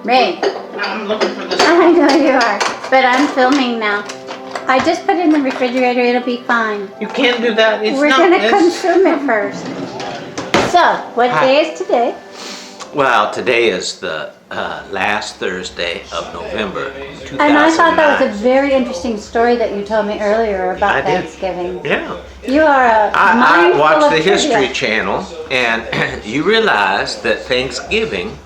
Ray. I'm looking for this. I know you are, but I'm filming now. I just put it in the refrigerator. It'll be fine. You can't do that. We're going to consume it first. So, what day is today? Well, today is the last Thursday of November, 2009. And I thought that was a very interesting story that you told me earlier about Thanksgiving. Yeah. You are a I watched the trivia. History Channel, and you realize that Thanksgiving,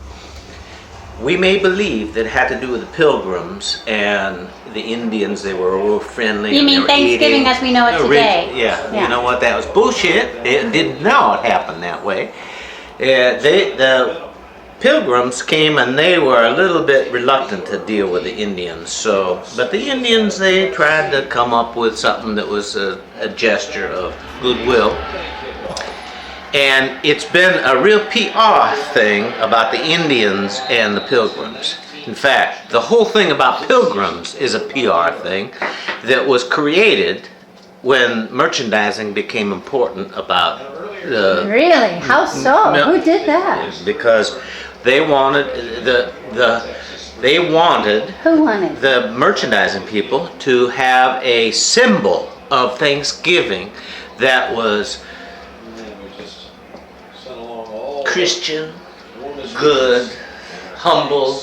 we may believe that it had to do with the Pilgrims and the Indians. They were all friendly. You mean Thanksgiving as we know it today? Yeah. You know what? That was bullshit. It did not happen that way. The Pilgrims came and they were a little bit reluctant to deal with the Indians. But the Indians, they tried to come up with something that was a gesture of goodwill. And it's been a real PR thing about the Indians and the Pilgrims. In fact, the whole thing about Pilgrims is a PR thing that was created when merchandising became important about Really? How so? Who did that? Because they wanted Who wanted? the merchandising people to have a symbol of Thanksgiving that was Christian, good, humble,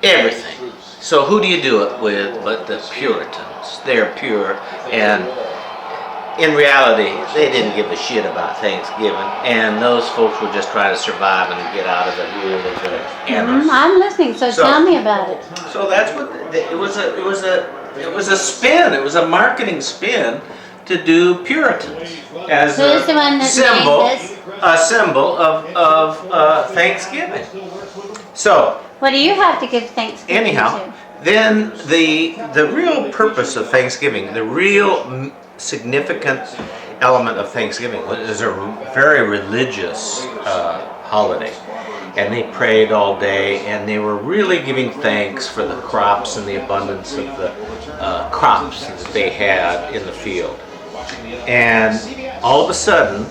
everything. So who do you do it with but the Puritans? They're pure, and in reality, they didn't give a shit about Thanksgiving, and those folks were just trying to survive and get out of the rule of the anarchs. I'm listening, so tell me about it. So that's what it was a spin. It was a marketing spin to do Puritans as Who's the one that a symbol of Thanksgiving. So What do you have to give Thanksgiving anyhow, to? then the real purpose of Thanksgiving, the real significant element of Thanksgiving is a very religious holiday. And they prayed all day, and they were really giving thanks for the crops and the abundance of the crops that they had in the field. And all of a sudden,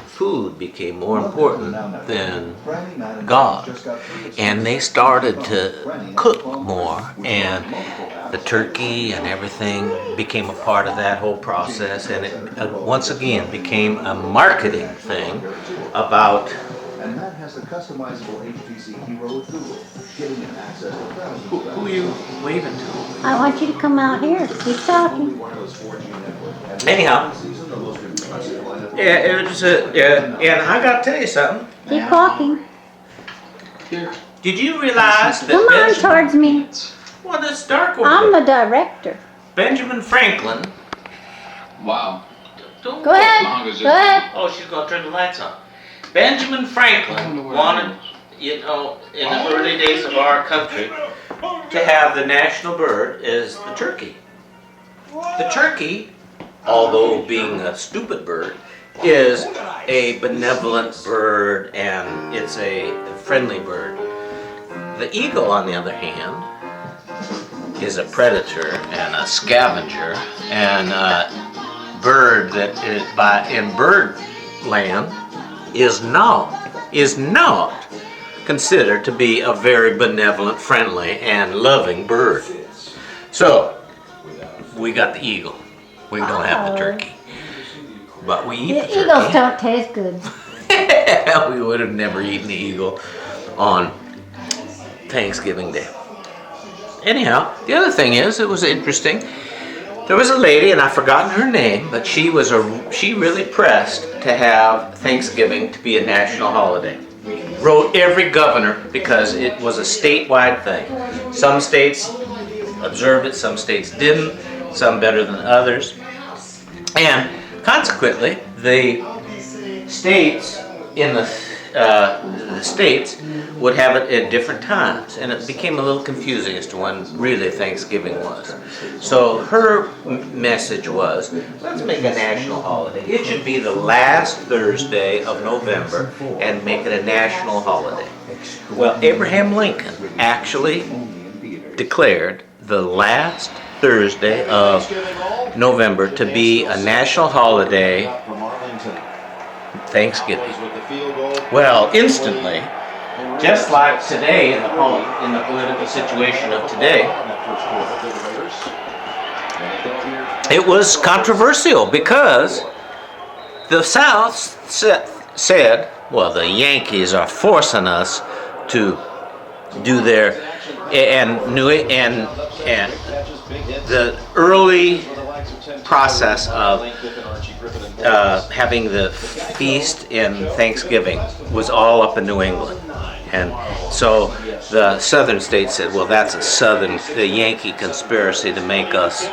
food became more important than God. And they started to cook more, and the turkey and everything became a part of that whole process. And it once again became a marketing thing about And Matt has the customizable HTC Hero with Google, giving him access to thousands who are you waving to? I want you to come out here. Keep talking. Anyhow, yeah, it was and I got to tell you something. Keep talking. Did you realize that Come on towards me. Well, it's dark over I'm there. the director. Benjamin Franklin. Wow. Don't Go ahead. Go ahead. Oh, she's gonna turn the lights on. Benjamin Franklin wanted, in the early days of our country, to have the national bird is the turkey. The turkey, although being a stupid bird, is a benevolent bird and it's a friendly bird. The eagle, on the other hand, is a predator and a scavenger and a bird that in bird land is not considered to be a very benevolent, friendly, and loving bird. So we got the eagle. We don't have the turkey, but we eat the turkey. Eagles don't taste good. We would have never eaten the eagle on Thanksgiving Day. Anyhow, the other thing is, it was interesting. There was a lady, and I've forgotten her name, but she really pressed to have Thanksgiving to be a national holiday. Wrote every governor because it was a statewide thing. Some states observed it, some states didn't, some better than others. And consequently, the states in the states would have it at different times, and it became a little confusing as to when really Thanksgiving was. So her message was, let's make a national holiday. It should be the last Thursday of November and make it a national holiday. Well, Abraham Lincoln actually declared the last Thursday of November to be a national holiday, Thanksgiving. Well, instantly, just like today in the political situation of today, it was controversial because the South said, well, the Yankees are forcing us to do their, and the early process of having the feast in Thanksgiving was all up in New England. And so the southern states said, well, that's the Yankee conspiracy to make us,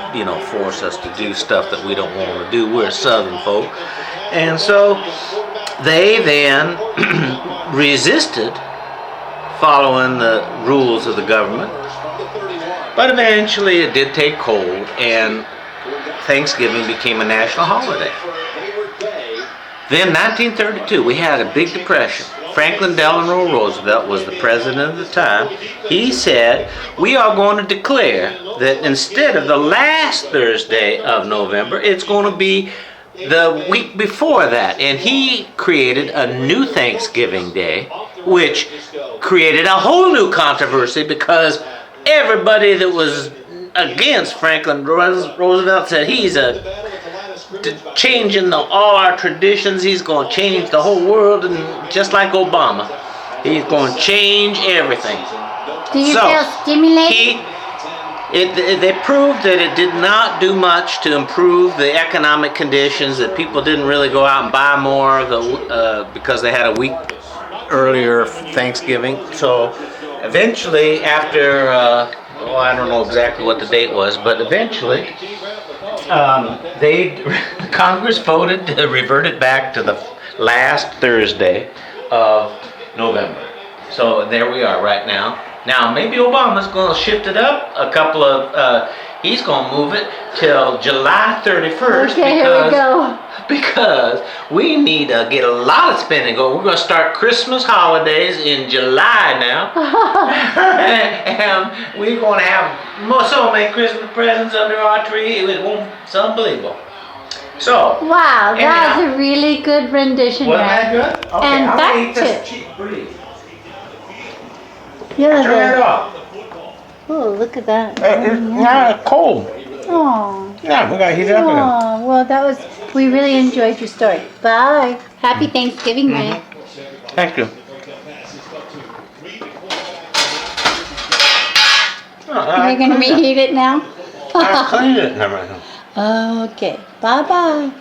force us to do stuff that we don't want to do. We're southern folk. And so they then resisted following the rules of the government. But eventually it did take hold, and Thanksgiving became a national holiday. Then 1932, we had a big depression. Franklin Delano Roosevelt was the president at the time. He said, we are going to declare that instead of the last Thursday of November, it's going to be the week before that. And he created a new Thanksgiving Day, which created a whole new controversy because everybody that was against Franklin Roosevelt said he's changing all our traditions. He's going to change the whole world, and just like Obama, he's going to change everything. Do you feel stimulated? They proved that it did not do much to improve the economic conditions, that people didn't really go out and buy more because they had a week earlier Thanksgiving. So eventually, after, I don't know exactly what the date was, but eventually Congress voted to revert it back to the last Thursday of November. So there we are right now. Now maybe Obama's going to shift it up a couple of. He's going to move it till July 31st. Okay, here we go. Because we need to get a lot of spending going. We're going to start Christmas holidays in July now. And we're going to have so many Christmas presents under our tree. It's unbelievable. So. Wow, that was a really good rendition. Wasn't that good? Okay, And I'm back going to eat to this cheap bread. Yeah, Turn it off. Oh, look at that. It's cold. Oh. Yeah, we got to heat it up again. Oh, well, we really enjoyed your story. Bye. Happy Thanksgiving, Ray. Thank you. You're going to reheat it now? I cleaned it and everything. Okay. Bye-bye.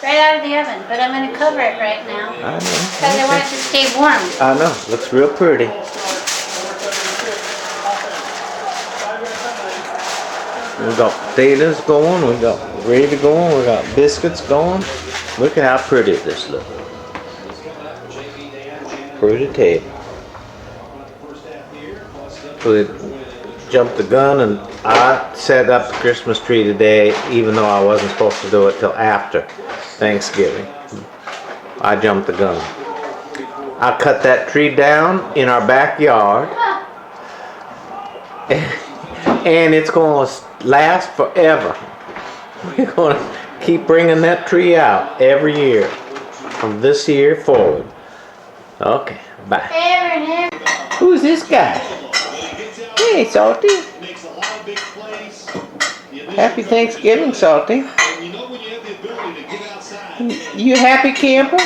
Right out of the oven, but I'm going to cover it right now I know. because I want it to stay warm. I know. Looks real pretty. We got potatoes going. We got gravy going. We got biscuits going. Look at how pretty this looks. Pretty table. We jumped the gun and I set up the Christmas tree today, even though I wasn't supposed to do it till after Thanksgiving. I jumped the gun. I cut that tree down in our backyard, and it's going to last forever. We're going to keep bringing that tree out every year from this year forward. Okay, bye. Who's this guy? Hey, Salty. Happy Thanksgiving, Salty. You happy, camper?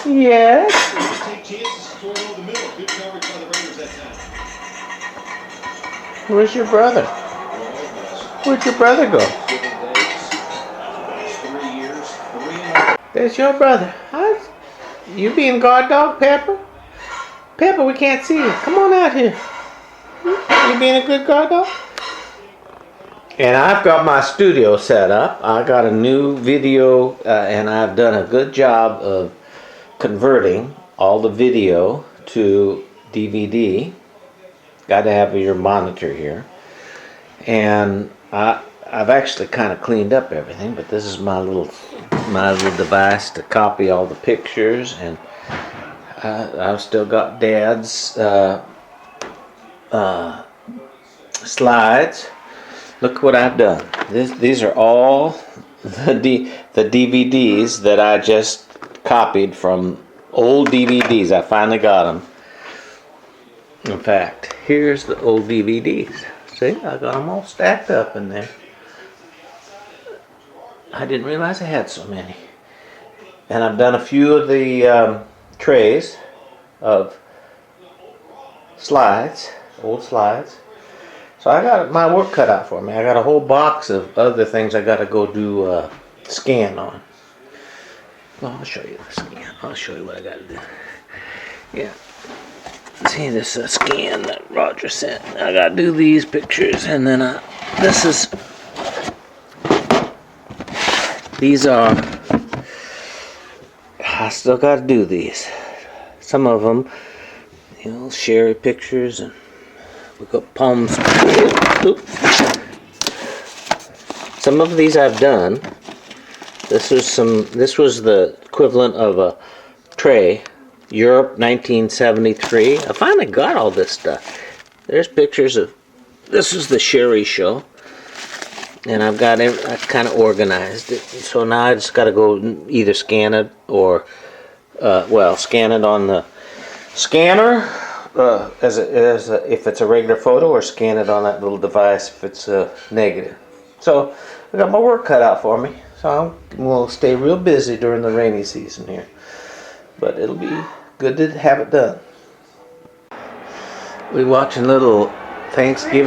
Yes. Where's your brother? Where'd your brother go? There's your brother. You being guard dog, Pepper? Pepper, we can't see you. Come on out here. You being a good guard dog? And I've got my studio set up. I got a new video, and I've done a good job of converting all the video to DVD. Got to have your monitor here. And I've actually kind of cleaned up everything, but this is my little device to copy all the pictures, and I've still got Dad's slides. Look what I've done. These are all the DVDs that I just copied from old DVDs. I finally got them. In fact, here's the old DVDs. See, I got them all stacked up in there. I didn't realize I had so many. And I've done a few of the trays of slides, old slides. So I got my work cut out for me. I got a whole box of other things I got to go do scan on. Well, I'll show you the scan. I'll show you what I got to do. Yeah. See this scan that Roger sent. I got to do these pictures, and then these are. I still got to do these. Some of them, you know, Sherry pictures, and we got palms. Some of these I've done. This was the equivalent of a tray. Europe 1973. I finally got all this stuff. There's pictures of. This is the Sherry show. And I kind of organized it. So now I just got to go either scan it or, scan it on the scanner if it's a regular photo, or scan it on that little device if it's negative. So I got my work cut out for me. So we'll stay real busy during the rainy season here. But it'll be good to have it done. We're watching little Thanksgiving